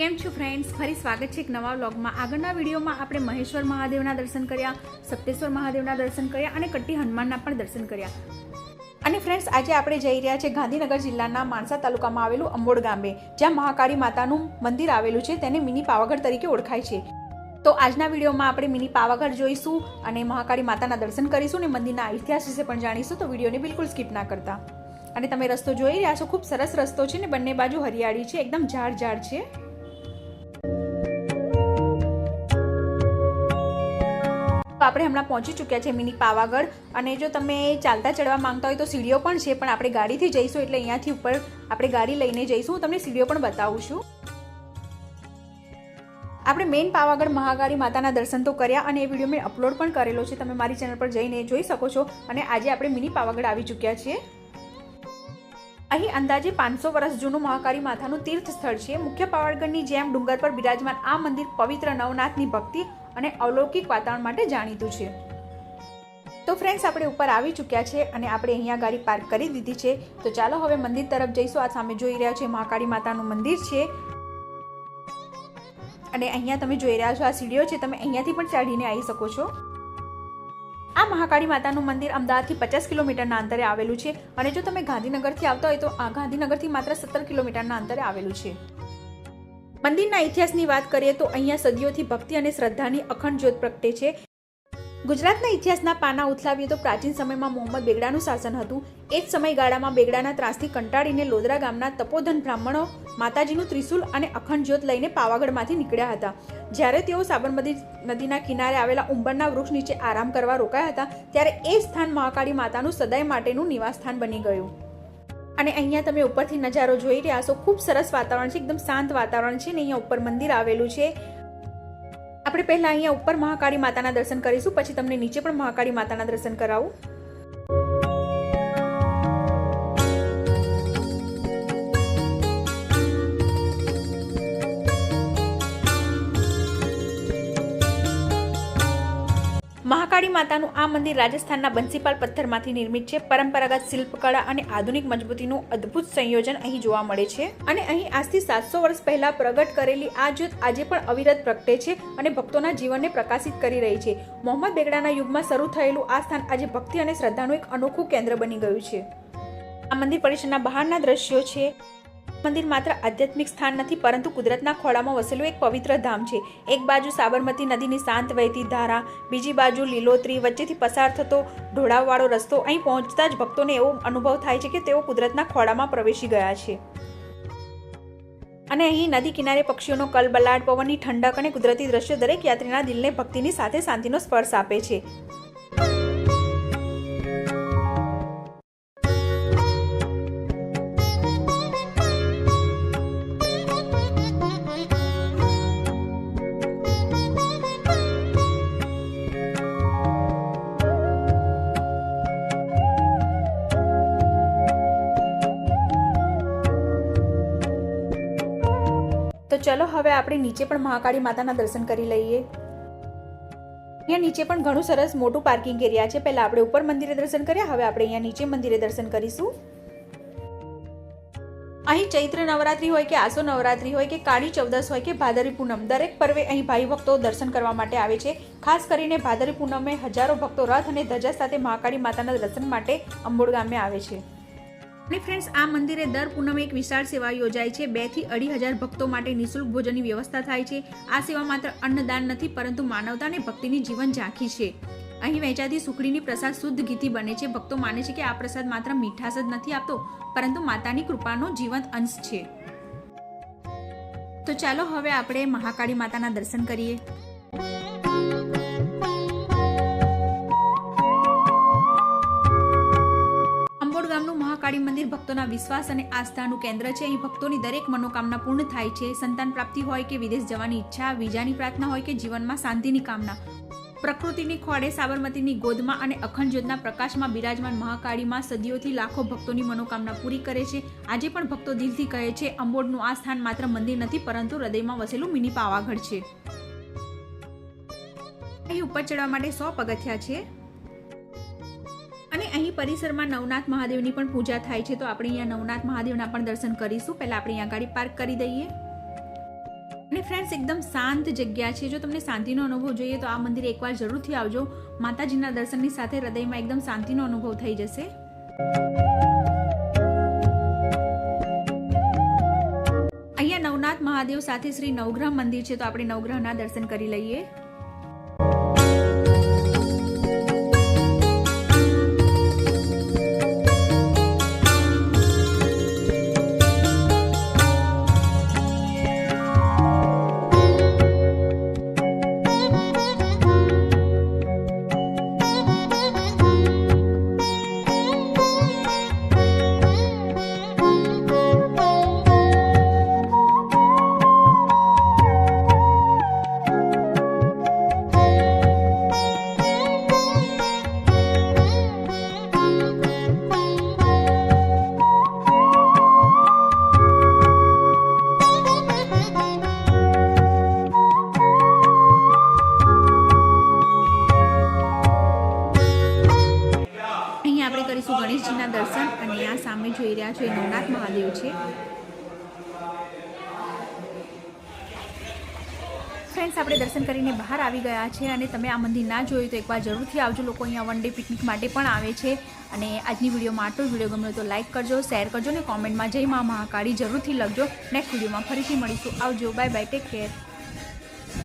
કેમ છો ફ્રેન્ડ્સ, ફરી સ્વાગત છે એક નવા વ્લોગમાં। આગળના વિડીયોમાં આપણે મહેશ્વર મહાદેવના દર્શન કર્યા, સપ્તેશ્વર મહાદેવના દર્શન કર્યા અને કટ્ટી હનુમાનના પણ દર્શન કર્યા। અને ફ્રેન્ડ્સ, આજે આપણે જઈ રહ્યા છે ગાંધીનગર જિલ્લાના માણસા તાલુકામાં આવેલું અંબોડ ગામે, જ્યાં મહાકાળી માતાનું મંદિર આવેલું છે। તેને મિની પાવાગઢ તરીકે ઓળખાય છે। તો આજના વિડીયોમાં આપણે મિની પાવાગઢ જોઈશું અને મહાકાળી માતાના દર્શન કરીશું અને મંદિરના ઇતિહાસ વિશે પણ જાણીશું। તો વિડીયોને બિલકુલ સ્કીપ ના કરતા। અને તમે રસ્તો જોઈ રહ્યા છો, ખૂબ સરસ રસ્તો છે ને બંને બાજુ હરિયાળી છે, એકદમ ઝાડ છે। આપણે હમણાં પહોંચી ચૂક્યા છે મિની પાવાગઢ। અને જો તમે ચાલતા ચડવા માંગતા હોય તો સીડીઓ પણ છે, પણ આપણે ગાડીથી જઈશું એટલે અહીંયાથી ઉપર આપણે ગાડી લઈને જઈશું। હું તમને સીડીઓ પણ બતાવું છું। આપણે મેઇન પાવાગઢ મહાકાળી માતાના દર્શન તો કર્યા અને એ વિડીયો મેં અપલોડ પણ કરેલો છે, તમે મારી ચેનલ પર જઈને જોઈ શકો છો। અને આજે આપણે મિની પાવાગઢ આવી ચૂક્યા છીએ। અહીં અંદાજે 500 વર્ષ જૂનું મહાકાળી માતાનું તીર્થ સ્થળ છે। મુખ્ય પાવાગઢની જેમ ડુંગર પર બિરાજમાન આ મંદિર પવિત્ર નવનાથની ભક્તિ અને અલૌકિક વાતાવરણ માટે જાણીતું છે। તો ફ્રેન્ડ્સ, આપણે ઉપર આવી ચૂક્યા છે અને આપણે અહીંયા ગાડી પાર્ક કરી દીધી છે। તો ચાલો હવે મંદિર તરફ જઈશું। આ સામે જોઈ રહ્યા છો મહાકાળી માતાનું મંદિર છે અને અહીંયા તમે જોઈ રહ્યા છો આ સીડીઓ છે, તમે અહીંયાથી પણ ચડીને આવી શકો છો। આ મહાકાળી માતાનું મંદિર અમદાવાદથી 50 કિલોમીટરના અંતરે આવેલું છે અને જો તમે ગાંધીનગરથી આવતા હોય તો આ ગાંધીનગરથી માત્ર 17 કિલોમીટરના અંતરે આવેલું છે। મંદિરના ઇતિહાસની વાત કરીએ તો અહીંયા સદીઓથી ભક્તિ અને શ્રદ્ધાની અખંડ જ્યોત પ્રગટે છે। ગુજરાતના ઇતિહાસના પાના ઉથલાવીએ તો પ્રાચીન સમયમાં મોહમ્મદ બેગડાનું શાસન હતું। એ જ સમયગાળામાં બેગડાના ત્રાસથી કંટાળીને લોદરા ગામના તપોધન બ્રાહ્મણો માતાજીનું ત્રિશુલ અને અખંડ જ્યોત લઈને પાવાગઢમાંથી નીકળ્યા હતા। જ્યારે તેઓ સાબરમતી નદીના કિનારે આવેલા ઉંબરના વૃક્ષ નીચે આરામ કરવા રોકાયા હતા, ત્યારે એ સ્થાન મહાકાળી માતાનું સદાય માટેનું નિવાસ સ્થાન બની ગયું। અને અહીંયા તમે ઉપરથી નજારો જોઈ રહ્યા છો, ખૂબ સરસ વાતાવરણ છે, એકદમ શાંત વાતાવરણ છે ને અહીંયા ઉપર મંદિર આવેલું છે। આપણે પહેલા અહીંયા ઉપર મહાકાળી માતાના દર્શન કરીશું, પછી તમને નીચે પણ મહાકાળી માતાના દર્શન કરાવું। મહાકાળી માતાનું આ મંદિર રાજસ્થાનના બંસીપાલ પથ્થરમાંથી નિર્મિત છે। પરંપરાગત શિલ્પકળા અને આધુનિક મજબૂતીનું અદ્ભુત સંયોજન અહીં જોવા મળે છે। અને અહીં આજથી 700 વર્ષ પહેલા પ્રગટ કરેલી આ જ્યોત આજે પણ અવિરત પ્રગટે છે અને ભક્તોના જીવનને પ્રકાશિત કરી રહી છે। મોહમ્મદ બેગડાના યુગમાં શરૂ થયેલું આ સ્થાન આજે ભક્તિ અને શ્રદ્ધાનું એક અનોખું કેન્દ્ર બની ગયું છે। આ મંદિર પરિસરના બહારના દ્રશ્યો છે। મંદિર માત્ર આધ્યાત્મિક સ્થાન નથી, પરંતુ કુદરતના ખોળામાં વસેલું એક પવિત્ર ધામ છે। એક બાજુ સાબરમતી નદીની શાંત વહેતી ધારા, બીજી બાજુ લીલોતરી, વચ્ચેથી પસાર થતો ઢોળાવવાળો રસ્તો। અહીં પહોંચતા જ ભક્તોને એવો અનુભવ થાય છે કે તેઓ કુદરતના ખોળામાં પ્રવેશી ગયા છે। અને અહીં નદી કિનારે પક્ષીઓનો કલબલાટ, પવનની ઠંડક અને કુદરતી દ્રશ્યો દરેક યાત્રીના દિલને ભક્તિની સાથે શાંતિનો સ્પર્શ આપે છે। તો ચલો હવે આપણે નીચે પણ મહાકાળી માતાના દર્શન કરી લઈએ। અહીંયા નીચે પણ ઘણું સરસ મોટું પાર્કિંગ એરિયા છે। પહેલા આપણે ઉપર મંદિરે દર્શન કર્યા, હવે આપણે અહીંયા નીચે મંદિરે દર્શન કરીશું। અહીં ચૈત્ર નવરાત્રી હોય કે આસો નવરાત્રી હોય કે કાળી ચૌદસ હોય કે ભાદરવી પૂનમ, દરેક પર્વે અહીં ભાઈ ભક્તો દર્શન કરવા માટે આવે છે। ખાસ કરીને ભાદરવી પૂનમે હજારો ભક્તો રથ અને ધજા સાથે મહાકાળી માતાના દર્શન માટે અંબોડ ગામે આવે છે। અને ફ્રેન્ડ્સ, આ મંદિરે દર પૂનમે એક વિશાળ સેવા યોજાય છે। 2 થી 2.5 ભક્તો માટે નિઃશુલ્ક ભોજનની વ્યવસ્થા થાય છે। આ સેવા માત્ર અન્નદાન નથી, પરંતુ માનવતા અને ભક્તિની જીવન ઝાંખી છે। અહીં વહેંચાતી સુખડીની પ્રસાદ શુદ્ધ ઘીથી બને છે। ભક્તો માને છે કે આ પ્રસાદ માત્ર મીઠાશ જ નથી આપતો, પરંતુ માતાની કૃપાનો જીવંત અંશ છે। તો ચાલો હવે આપણે મહાકાળી માતાના દર્શન કરીએ। ગામનું મહાકાળી મંદિર ભક્તોના વિશ્વાસ અને આસ્થાનું કેન્દ્ર છે। અહીં ભક્તોની દરેક મનોકામના પૂર્ણ થાય છે। સંતાન પ્રાપ્તિ હોય કે વિદેશ જવાની ઈચ્છા, વિજાની પ્રાર્થના હોય કે જીવનમાં શાંતિની કામના, પ્રકૃતિની ખોળે, સાબરમતીની ગોદમાં અને અખંડ જ્યોતના પ્રકાશમાં બિરાજમાન મહાકાળીમાં સદીઓથી લાખો ભક્તોની મનોકામના પૂરી કરે છે। આજે પણ ભક્તો દિલથી કહે છે, અંબોડનું આ સ્થાન માત્ર મંદિર નથી, પરંતુ હૃદયમાં વસેલું મિની પાવાગઢ છે। અહીં ઉપર ચડવા માટે 100 પગથિયા છે અને અહીં પરિસરમાં નવનાથ મહાદેવની પણ પૂજા થાય છે। તો આપણે અહીંયા નવનાથ મહાદેવના પણ દર્શન કરીશું। પહેલા આપણે અહીંયા ગાડી પાર્ક કરી દઈએ। અને ફ્રેન્ડ્સ એકદમ શાંત જગ્યા છે. જો તમને શાંતિનો અનુભવ જોઈએ તો આ મંદિરે એકવાર જરૂરથી આવજો. માતાજીના દર્શનની સાથે હૃદયમાં એકદમ શાંતિનો અનુભવ થઈ જશે. અહીંયા નવનાથ મહાદેવ સાથે શ્રી નવગ્રહ મંદિર છે, તો આપણે નવગ્રહના દર્શન કરી લઈએ. કરીશું ગણેશજીના દર્શન અને આ સામે જોઈ રહ્યા છો એ નવનાથ મહાદેવ છે. ફ્રેન્ડ્સ આપણે દર્શન કરીને બહાર આવી ગયા છે અને તમે આ મંદિર ના જોયું તો એકવાર જરૂરથી આવજો. લોકો અહીંયા વન ડે પિકનિક માટે પણ આવે છે. અને આજની વિડીયોમાં આટલો વિડીયો ગમ્યો તો લાઇક કરજો, શેર કરજો અને કોમેન્ટમાં જય મા મહાકાળી જરૂરથી લખજો. નેક્સ્ટ વિડીયોમાં ફરીથી મળીશું. આવજો, બાય બાય, ટેક કેર.